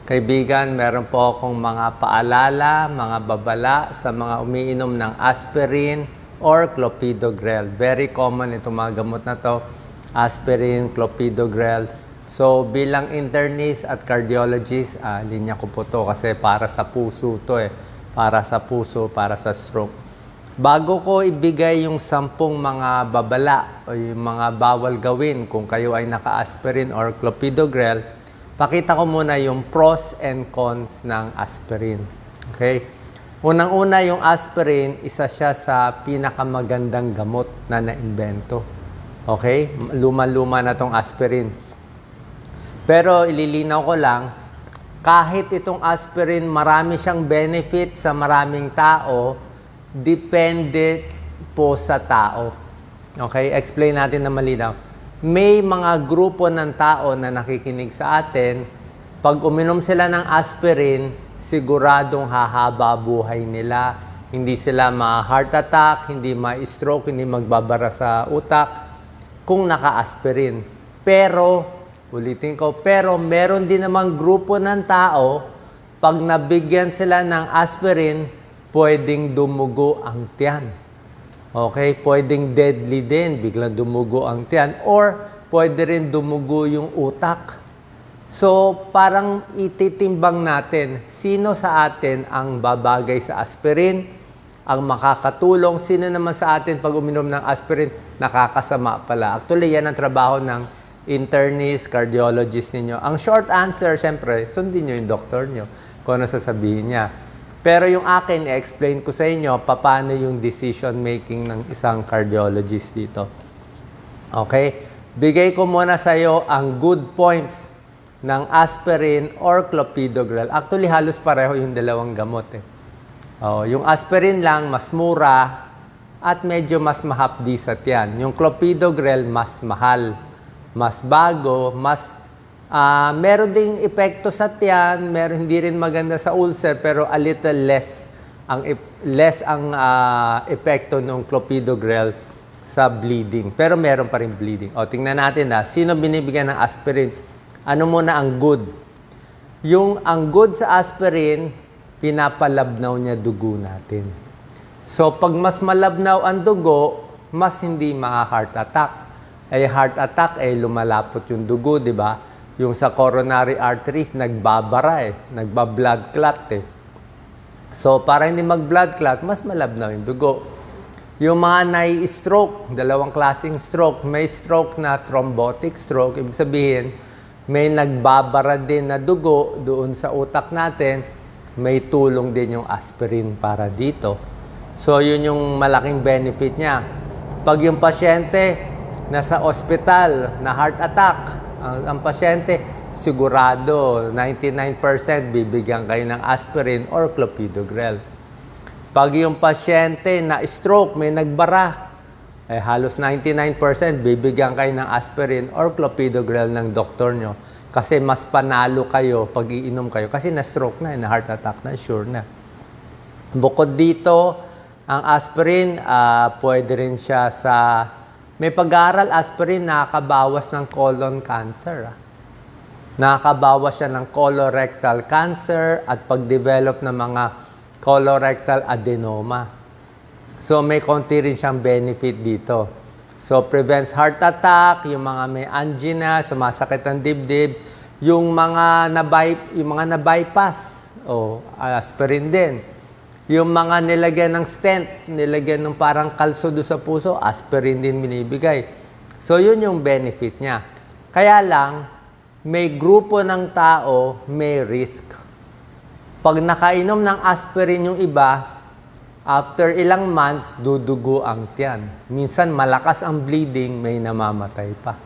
Kaibigan, meron po akong mga paalala, mga babala sa mga umiinom ng aspirin or clopidogrel. Very common itong mga gamot na to, aspirin, clopidogrel. So, bilang internist at cardiologist, linya ko po to kasi para sa puso to Para sa puso, para sa stroke. Bago ko ibigay yung 10 mga babala o yung mga bawal gawin kung kayo ay naka-aspirin or clopidogrel, pakita ko muna yung pros and cons ng aspirin. Okay? Unang-una, yung aspirin, isa siya sa pinakamagandang gamot na naimbento. Okay? Luma-luma na tong aspirin. Pero ililinaw ko lang, kahit itong aspirin, marami siyang benefit sa maraming tao, depende po sa tao. Okay? Explain natin na malinaw. May mga grupo ng tao na nakikinig sa atin, pag uminom sila ng aspirin, siguradong hahaba buhay nila. Hindi sila ma-heart attack, hindi ma-stroke, hindi magbabara sa utak kung naka-aspirin. Pero, ulitin ko, pero meron din namang grupo ng tao, pag nabigyan sila ng aspirin, pwedeng dumugo ang tiyan. Okay, pwedeng deadly din, biglang dumugo ang tiyan, or pwede rin dumugo yung utak. So, parang ititimbang natin, sino sa atin ang babagay sa aspirin, ang makakatulong, sino naman sa atin pag uminom ng aspirin, nakakasama pala. Actually, yan ang trabaho ng internist, cardiologist ninyo. Ang short answer, syempre, sundin nyo yung doktor nyo kung ano sasabihin niya. Pero yung akin, i-explain ko sa inyo paano yung decision making ng isang cardiologist dito. Okay? Bigay ko muna sa iyo ang good points ng aspirin or clopidogrel. Actually, halos pareho yung dalawang gamot yung aspirin lang, mas mura at medyo mas mahapdi sa tiyan. Yung clopidogrel, mas mahal, mas bago, meron ding epekto sa tiyan, hindi rin maganda sa ulcer, pero a little less ang epekto ng clopidogrel sa bleeding. Pero meron pa rin bleeding. Tingnan natin sino binibigyan ng aspirin? Ano muna ang good? Ang good sa aspirin, pinapalabnaw niya dugo natin. So, pag mas malabnaw ang dugo, mas hindi maka-heart attack. Heart attack, lumalapot yung dugo, di ba? Yung sa coronary arteries, nagbabara nagba-blood clot So, para hindi mag-blood clot, mas malabnaw yung dugo. Yung mga nai-stroke, dalawang klaseng stroke, may stroke na thrombotic stroke, ibig sabihin, may nagbabara din na dugo doon sa utak natin, may tulong din yung aspirin para dito. So, yun yung malaking benefit niya. Pag yung pasyente nasa ospital na heart attack, ang pasyente, sigurado, 99% bibigyan kayo ng aspirin or clopidogrel. Pag yung pasyente na stroke, may nagbara, halos 99% bibigyan kayo ng aspirin or clopidogrel ng doktor nyo. Kasi mas panalo kayo pag iinom kayo. Kasi na-stroke na, na-heart attack na, sure na. Bukod dito, ang aspirin, pwede rin siya sa... May pag-aaral, aspirin nakakabawas ng colon cancer. Nakakabawas siya ng colorectal cancer at pag-develop ng mga colorectal adenoma. So, may konti rin siyang benefit dito. So, prevents heart attack, yung mga may angina, sumasakit ang dibdib, yung mga na-bypass, aspirin din. Yung mga nilagyan ng stent, nilagyan ng parang kalso doon sa puso, aspirin din binibigay. So, yun yung benefit niya. Kaya lang, may grupo ng tao, may risk. Pag nakainom ng aspirin yung iba, after ilang months, dudugo ang tiyan. Minsan, malakas ang bleeding, may namamatay pa.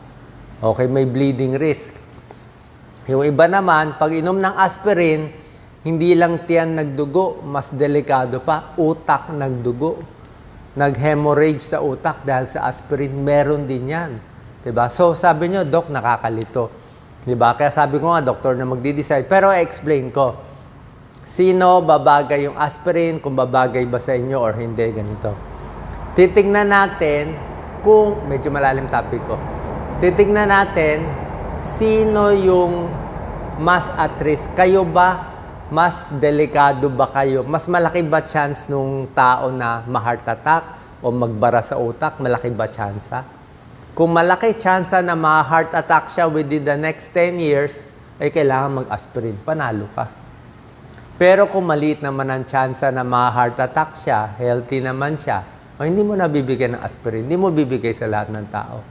Okay, may bleeding risk. Yung iba naman, pag inom ng aspirin, hindi lang tiyan nagdugo, mas delikado pa, utak nagdugo. Nag-hemorrhage sa utak dahil sa aspirin, meron din yan. Diba? So, sabi nyo, Doc, nakakalito. Diba? Kaya sabi ko nga, doktor na magdi-decide. Pero explain ko, sino babagay yung aspirin, kung babagay ba sa inyo or hindi, ganito. Titignan natin kung, medyo malalim topic ko, titignan natin sino yung mas at risk. Kayo ba, mas delikado ba kayo? Mas malaki ba chance nung tao na ma-heart attack o magbara sa utak? Malaki ba chance? Kung malaki chance na ma-heart attack siya within the next 10 years, ay kailangan mag-aspirin. Panalo ka. Pero kung maliit naman ang chance na ma-heart attack siya, healthy naman siya, o hindi mo nabibigyan ng aspirin, hindi mo bibigay sa lahat ng tao.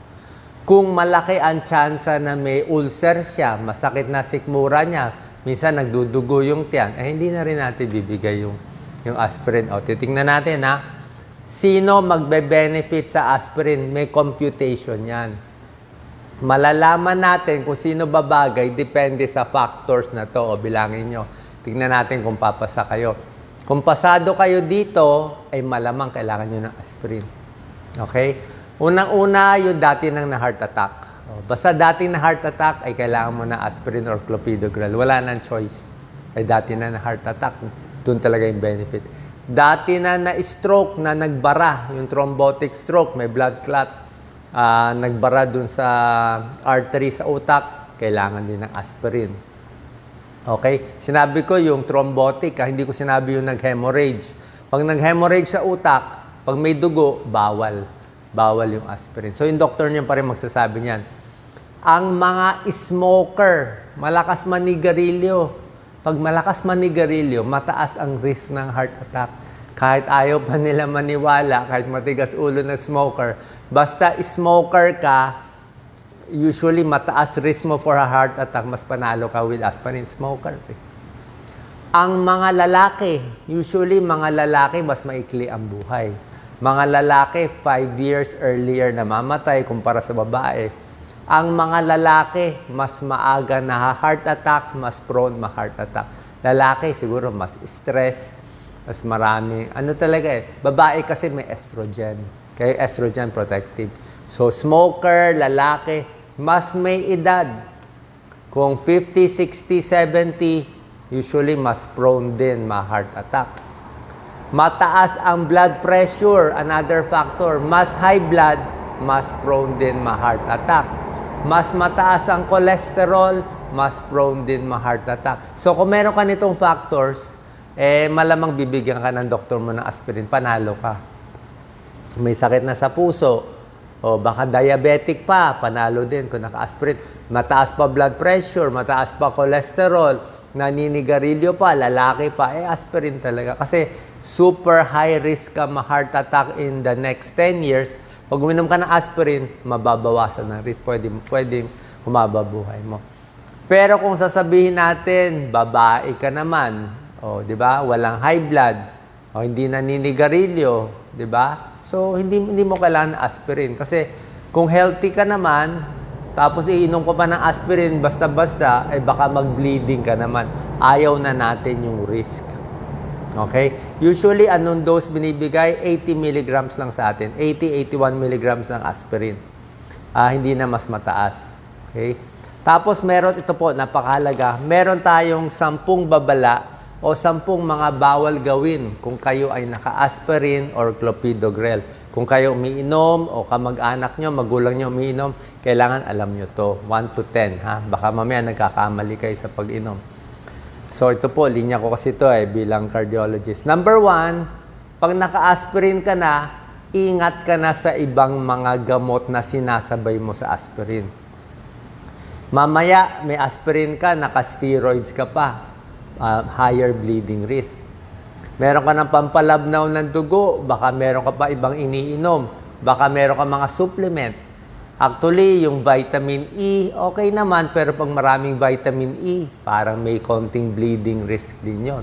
Kung malaki ang chance na may ulcer siya, masakit na sikmura niya, minsan nagdudugo yung tiyan, hindi na rin natin bibigay yung aspirin. O, titingnan natin sino magbe-benefit sa aspirin? May computation yan. Malalaman natin kung sino babagay, depende sa factors na to. O, bilangin nyo. Tingnan natin kung papasa kayo. Kung pasado kayo dito, ay malamang kailangan nyo ng aspirin. Okay? Unang-una, yung dati nang na-heart attack. Basta dating na-heart attack, ay kailangan mo na aspirin or clopidogrel. Wala nang choice. Ay dati na na-heart attack, doon talaga yung benefit. Dati na na-stroke, na nagbara, yung thrombotic stroke, may blood clot, nagbara doon sa artery sa utak, kailangan din ng aspirin. Okay? Sinabi ko yung thrombotic, hindi ko sinabi yung nag-hemorrhage. Pag nag-hemorrhage sa utak, pag may dugo, bawal. Bawal yung aspirin. So, yung doktor niya pa rin magsasabi niyan. Ang mga smoker, malakas manigarilyo. Pag malakas manigarilyo, mataas ang risk ng heart attack. Kahit ayaw pa nila maniwala, kahit matigas ulo na smoker, basta smoker ka, usually mataas risk mo for a heart attack, mas panalo ka with aspirin smoker. Ang mga lalaki, usually mga lalaki, mas maikli ang buhay. Mga lalaki, 5 years earlier namamatay kumpara sa babae. Ang mga lalaki, mas maaga na heart attack, mas prone ma-heart attack. Lalaki, siguro mas stress, mas marami. Ano talaga babae kasi may estrogen. Kaya estrogen protective. So, smoker, lalaki, mas may edad. Kung 50, 60, 70, usually mas prone din ma-heart attack. Mataas ang blood pressure, another factor. Mas high blood, mas prone din ma-heart attack. Mas mataas ang cholesterol, mas prone din ma-heart attack. So kung meron ka nitong factors, malamang bibigyan ka ng doktor mo ng aspirin, panalo ka. May sakit na sa puso, o baka diabetic pa, panalo din kung naka-aspirin. Mataas pa blood pressure, mataas pa cholesterol, naninigarilyo pa, lalaki pa, aspirin talaga. Kasi super high risk ka ma-heart attack in the next 10 years. Pag uminom ka ng aspirin, mababawasan ng risk. Pwedeng humaba buhay mo. Pero kung sasabihin natin, babae ka naman, di ba? Walang high blood, hindi naninigarilyo, di ba? So, hindi mo kailangan ng aspirin. Kasi kung healthy ka naman, tapos iinom ko pa ng aspirin, basta-basta, baka mag-bleeding ka naman. Ayaw na natin yung risk. Okay? Usually, anong dose binibigay? 80 milligrams lang sa atin. 80-81 milligrams ng aspirin. Hindi na mas mataas. Okay? Tapos, ito po, napakahalaga. Meron tayong 10 babala o 10 mga bawal gawin kung kayo ay naka-aspirin or clopidogrel. Kung kayo umiinom o kamag-anak nyo, magulang nyo umiinom, kailangan alam nyo to. 1 to 10. Baka mamaya nagkakamali kayo sa pag-inom. So, ito po, linya ko kasi ito bilang cardiologist. Number 1, pag naka-aspirin ka na, ingat ka na sa ibang mga gamot na sinasabay mo sa aspirin. Mamaya, may aspirin ka, naka-steroids ka pa. Higher bleeding risk. Meron ka ng pampalabnaw ng dugo, baka meron ka pa ibang iniinom. Baka meron ka mga supplement. Actually, yung vitamin E, okay naman, pero pag maraming vitamin E, parang may konting bleeding risk din yon.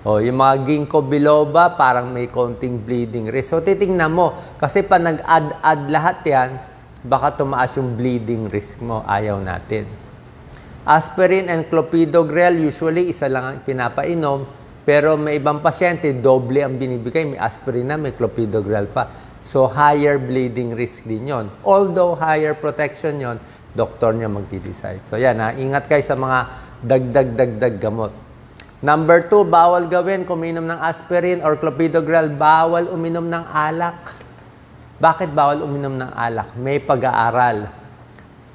Yung mga ginkgo biloba, parang may konting bleeding risk. So, titingnan mo, kasi pa nag-add lahat yan, baka tumaas yung bleeding risk mo. Ayaw natin. Aspirin and clopidogrel, usually, isa lang ang pinapainom, pero may ibang pasyente, doble ang binibigay. May aspirin na, may clopidogrel pa. So, higher bleeding risk din yon. Although, higher protection yon, doktor niya magdi-decide. So, yan ingat kayo sa mga dagdag gamot. Number 2, bawal gawin kung uminom ng aspirin or clopidogrel, bawal uminom ng alak. Bakit bawal uminom ng alak? May pag-aaral.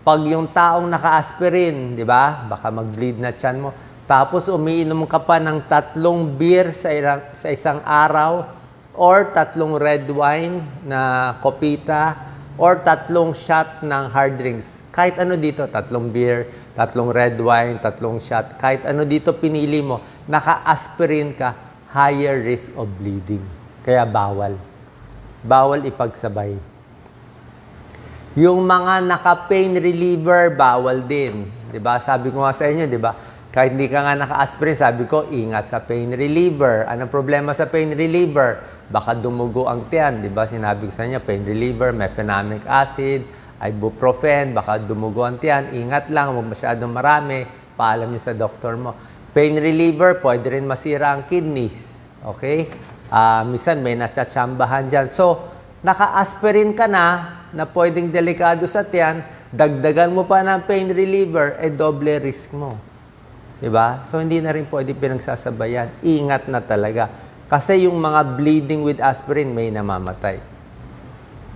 Pag yung taong naka-aspirin, di ba? Baka mag-bleed na tiyan mo. Tapos umiinom ka pa ng 3 beer sa isang araw or 3 red wine na kopita or 3 shot ng hard drinks. Kahit ano dito, 3 beer, 3 red wine, 3 shot, kahit ano dito pinili mo, naka-aspirin ka, higher risk of bleeding. Kaya bawal. Bawal ipagsabay. Yung mga naka-pain reliever, bawal din. 'Di ba? Sabi ko nga sa inyo, 'di ba? Kahit hindi ka nga naka-aspirin, sabi ko, ingat sa pain reliever. Anong problema sa pain reliever? Baka dumugo ang tiyan, 'di ba? Sinabi ko sa inyo, pain reliever, mefenamic acid, ibuprofen, baka dumugo ang tiyan. Ingat lang, huwag masyadong marami. Paalam niyo sa doktor mo. Pain reliever, pwede rin masira ang kidneys. Okay? Minsan may natsatsambahan dyan. So, naka-aspirin ka na pwedeng delikado sa tiyan, dagdagan mo pa ng pain reliever, doble risk mo. Diba? So, hindi na rin pwede pinagsasabayan. Ingat na talaga. Kasi yung mga bleeding with aspirin, may namamatay.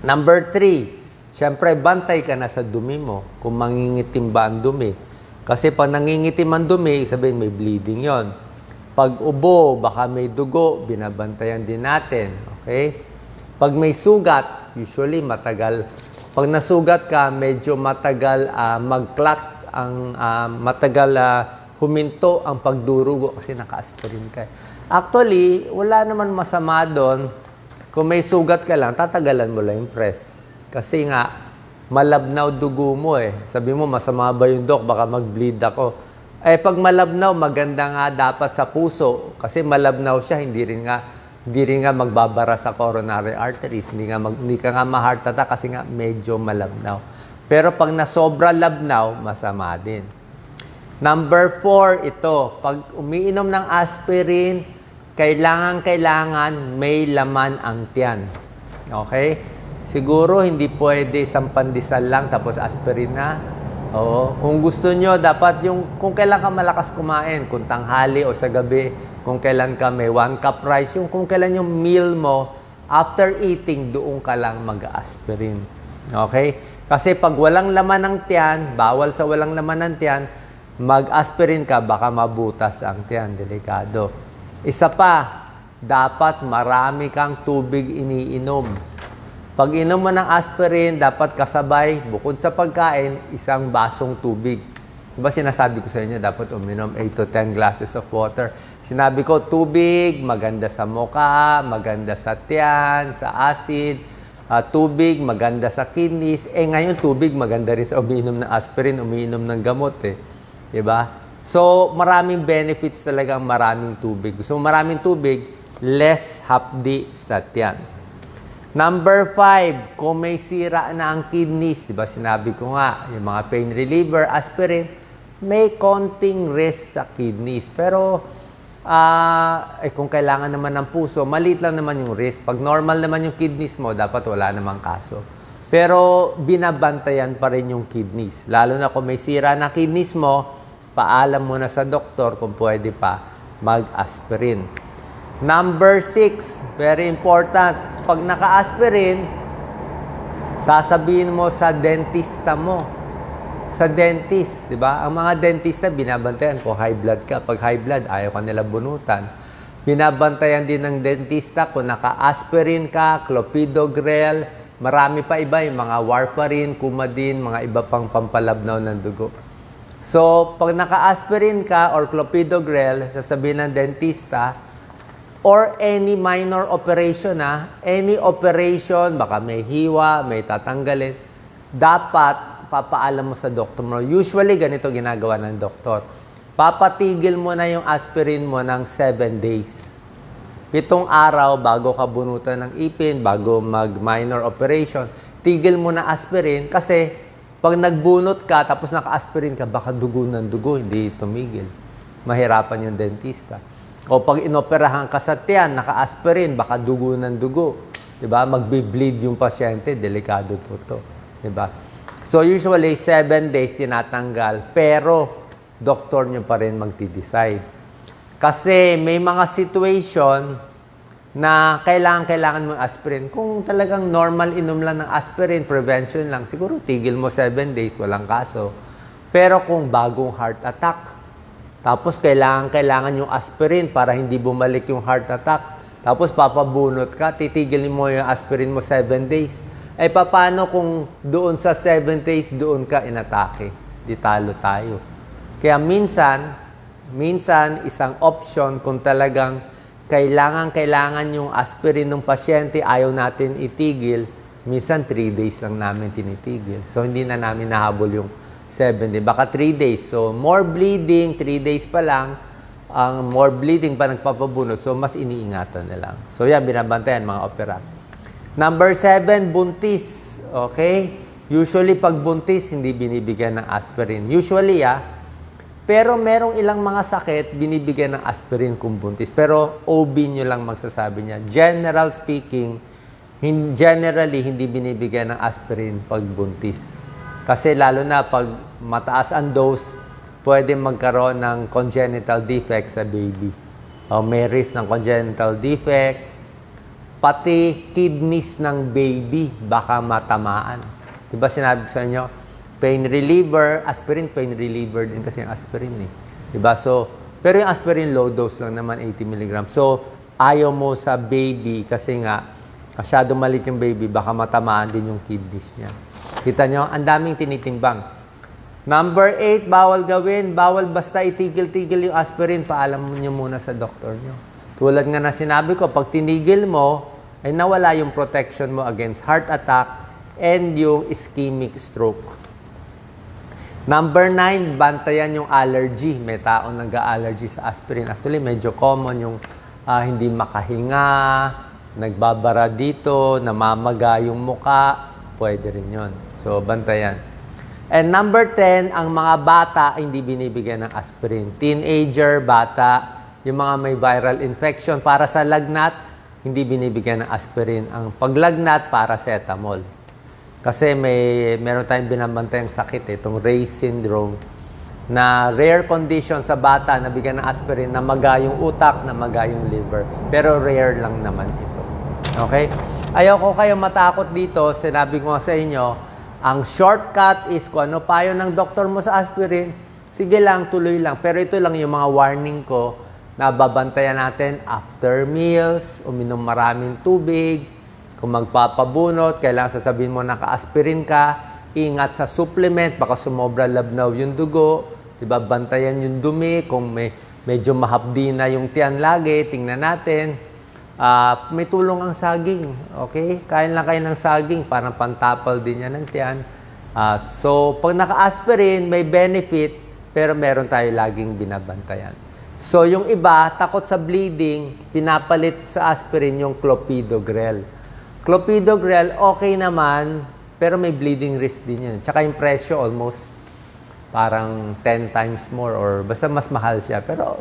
Number 3, syempre, bantay ka na sa dumi mo kung mangingitim ba ang dumi. Kasi pag nangingitim ang dumi, sabihin may bleeding yon. Pag ubo, baka may dugo, binabantayan din natin. Okay? Pag may sugat, usually matagal. Pag nasugat ka, medyo matagal mag-clot, matagal huminto ang pagdurugo kasi naka-aspirin ka. Actually, wala naman masama doon. Kung may sugat ka lang, tatagalan mo lang yung press. Kasi nga, malabnaw dugo mo eh. Sabi mo, masama ba yung dok? Baka mag-bleed ako. Pag malabnaw, maganda nga dapat sa puso. Kasi malabnaw siya, hindi rin nga magbabara sa coronary arteries. Hindi ka nga ma-heart attack kasi nga medyo malabnaw. Pero pag nasobra labnaw, masama din. Number 4, ito. Pag umiinom ng aspirin, kailangan may laman ang tiyan. Okay? Siguro, hindi pwede isang pandesal lang tapos aspirin na. Oo. Kung gusto nyo, dapat kung kailan ka malakas kumain, kung tanghali o sa gabi, kung kailan ka may 1 cup rice, kung kailan yung meal mo, after eating, doon ka lang mag-aspirin. Okay? Kasi pag walang laman ng tiyan, bawal sa walang laman ng tiyan, mag-aspirin ka, baka mabutas ang tiyan. Delikado. Isa pa, dapat marami kang tubig iniinom. Pag inom mo ng aspirin, dapat kasabay, bukod sa pagkain, 1 basong tubig. Diba sinasabi ko sa inyo, dapat uminom 8 to 10 glasses of water. Sinabi ko, tubig, maganda sa mukha, maganda sa tiyan, sa acid, tubig, maganda sa kidneys. Ngayon, tubig, maganda rin sa umiinom ng aspirin, umiinom ng gamot eh. Diba? So, maraming benefits talaga ang maraming tubig. Gusto mo maraming tubig, less hapdi sa tiyan. Number 5, kung may sira na ang kidneys, diba sinabi ko nga, yung mga pain reliever, aspirin, may konting risk sa kidneys. Pero, kung kailangan naman ng puso, maliit lang naman yung risk. Pag normal naman yung kidneys mo, dapat wala namang kaso. Pero, binabantayan pa rin yung kidneys. Lalo na kung may sira na kidneys mo, paalam mo na sa doktor kung pwede pa mag-aspirin. Number 6, very important. Pag naka-aspirin, sasabihin mo sa dentista mo. Sa dentist, di ba? Ang mga dentista, binabantayan kung high blood ka. Pag high blood, ayaw ka nila bunutan. Binabantayan din ng dentista kung naka-aspirin ka, clopidogrel, marami pa iba, yung mga warfarin, Coumadin, mga iba pang pampalabnaw ng dugo. So, pag naka-aspirin ka or clopidogrel, sasabihin ng dentista, or any minor operation any operation, baka may hiwa, may tatanggalin, dapat papaalam mo sa doktor mo. Usually, ganito ginagawa ng doktor. Papatigil mo na yung aspirin mo ng 7 days. 7 araw bago ka bunutan ng ipin, bago mag-minor operation, tigil mo na aspirin kasi pag nagbunot ka, tapos naka-aspirin ka, baka dugo ng dugo, hindi tumigil. Mahirapan yung dentista. O pag inoperahan ka sa tiyan, naka-aspirin, baka dugo ng dugo. Diba? Magbi-bleed yung pasyente, delikado po ito. Diba? So usually, 7 days tinatanggal, pero doktor nyo pa rin magdi-decide. Kasi may mga situation na kailangan mo aspirin. Kung talagang normal inom lang ng aspirin, prevention lang, siguro tigil mo 7 days, walang kaso. Pero kung bagong heart attack, tapos kailangan yung aspirin para hindi bumalik yung heart attack, tapos papabunot ka, titigil mo yung aspirin mo 7 days. Eh, paano kung doon sa 7 days, doon ka inatake? Di talo tayo. Kaya minsan isang option kung talagang kailangan yung aspirin ng pasyente, ayaw natin itigil, minsan 3 days lang namin tinitigil. So, hindi na namin nahabol yung 7 days. Baka 3 days. So, more bleeding, 3 days pa lang, ang more bleeding pa nagpapabunot. So, mas iniingatan na lang. So, yan, binabantayan mga opera. Number 7, buntis. Okay? Usually, pag buntis, hindi binibigyan ng aspirin. Usually, pero merong ilang mga sakit, binibigyan ng aspirin kung buntis. Pero OB nyo lang magsasabi niya. General speaking, generally, hindi binibigyan ng aspirin pag buntis. Kasi lalo na pag mataas ang dose, pwede magkaroon ng congenital defect sa baby. O may risk ng congenital defect. Pati kidneys ng baby, baka matamaan. Diba sinabi ko sa inyo? Pain reliever, aspirin, pain reliever din kasi yung aspirin eh. Diba? So, pero yung aspirin low dose lang naman, 80 mg. So, ayaw mo sa baby kasi nga, masyado malit yung baby, baka matamaan din yung kidneys niya. Kita nyo, ang daming tinitimbang. Number 8, bawal gawin. Bawal basta itigil-tigil yung aspirin. Paalam nyo muna sa doktor nyo. Tulad nga na sinabi ko, pag tinigil mo, ay nawala yung protection mo against heart attack and yung ischemic stroke. Number 9, bantayan yung allergy. May taong nag-allergy sa aspirin. Actually, medyo common yung hindi makahinga, nagbabara dito, namamaga yung muka. Pwede rin yun. So, bantayan. And number 10, ang mga bata hindi binibigyan ng aspirin. Teenager, bata, yung mga may viral infection. Para sa lagnat, hindi binibigyan ng aspirin. Ang paglagnat, paracetamol. Kasi meron tayong binabantayang sakit, itong Reye syndrome, na rare condition sa bata na bigyan ng aspirin na maga yung utak, na maga yung liver. Pero rare lang naman ito. Okay? Ayaw ko kayo matakot dito. Sinabi ko sa inyo, ang shortcut is kung ano payo ng doktor mo sa aspirin, sige lang, tuloy lang. Pero ito lang yung mga warning ko na babantayan natin after meals, uminom maraming tubig. Kung magpapabunot, kailangan sasabihin mo naka-aspirin ka, ingat sa supplement, baka sumobra labnaw yung dugo, diba? Bantayan yung dumi, kung medyo mahapdi na yung tiyan lagi, tingnan natin. May tulong ang saging, okay? Kain lang kayo ng saging, parang pantapal din yan ng tiyan. So, pag naka-aspirin, may benefit, pero meron tayo laging binabantayan. So, yung iba, takot sa bleeding, pinapalit sa aspirin yung clopidogrel. Clopidogrel, okay naman, pero may bleeding risk din yan. Tsaka yung presyo, almost parang 10 times more or basta mas mahal siya. Pero,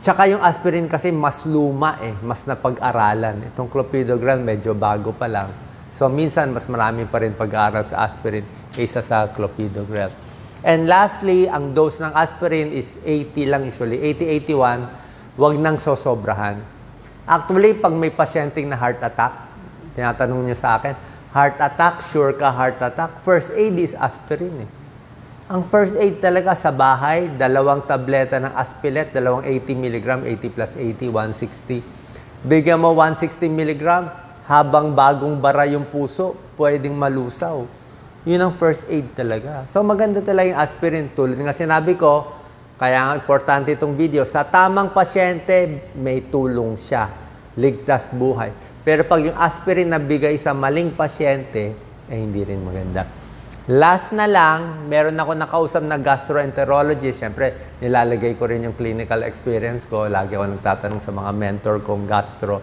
tsaka yung aspirin kasi mas luma mas napag-aralan. Itong clopidogrel, medyo bago pa lang. So, minsan, mas marami pa rin pag-aaral sa aspirin kaysa sa clopidogrel. And lastly, ang dose ng aspirin is 80 lang usually. 80-81, wag nang sosobrahan. Actually, pag may pasyenteng na heart attack, tinatanong niyo sa akin, heart attack, sure ka heart attack? First aid is aspirin Ang first aid talaga sa bahay, 2 tableta ng Aspilet, 2 80 mg, 80 plus 80, 160. Bigyan mo 160 mg, habang bagong bara yung puso, pwedeng malusaw. Yun ang first aid talaga. So maganda talaga yung aspirin. Tulad nga sinabi ko, kaya nga importante itong video, sa tamang pasyente, may tulong siya. Ligtas buhay. Pero pag yung aspirin na bigay sa maling pasyente, hindi rin maganda. Last na lang, meron ako nakausap na gastroenterologist. Siyempre, nilalagay ko rin yung clinical experience ko. Lagi ako nagtatanong sa mga mentor kong gastro.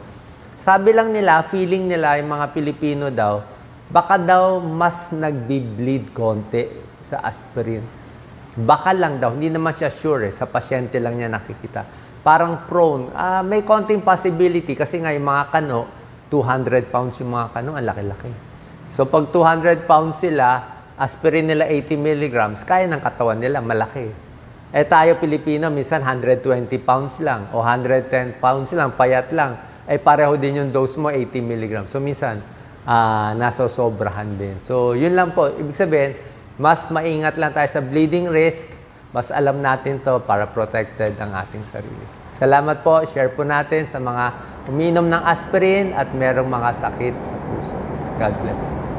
Sabi lang nila, feeling nila, yung mga Pilipino daw, baka daw mas nagbi-bleed konti sa aspirin. Baka lang daw, hindi naman siya sure sa pasyente lang niya nakikita. Parang prone. May konting possibility kasi nga yung mga kano, 200 pounds yung mga kano, ang laki-laki. So pag 200 pounds sila, aspirin nila 80 milligrams, kaya ng katawan nila, malaki. Tayo Pilipino, minsan 120 pounds lang o 110 pounds lang, payat lang. ay pareho din yung dose mo, 80 mg. So minsan, nasosobrahan din. So yun lang po. Ibig sabihin, mas maingat lang tayo sa bleeding risk. Mas alam natin to para protected ang ating sarili. Salamat po. Share po natin sa mga uminom ng aspirin at merong mga sakit sa puso. God bless.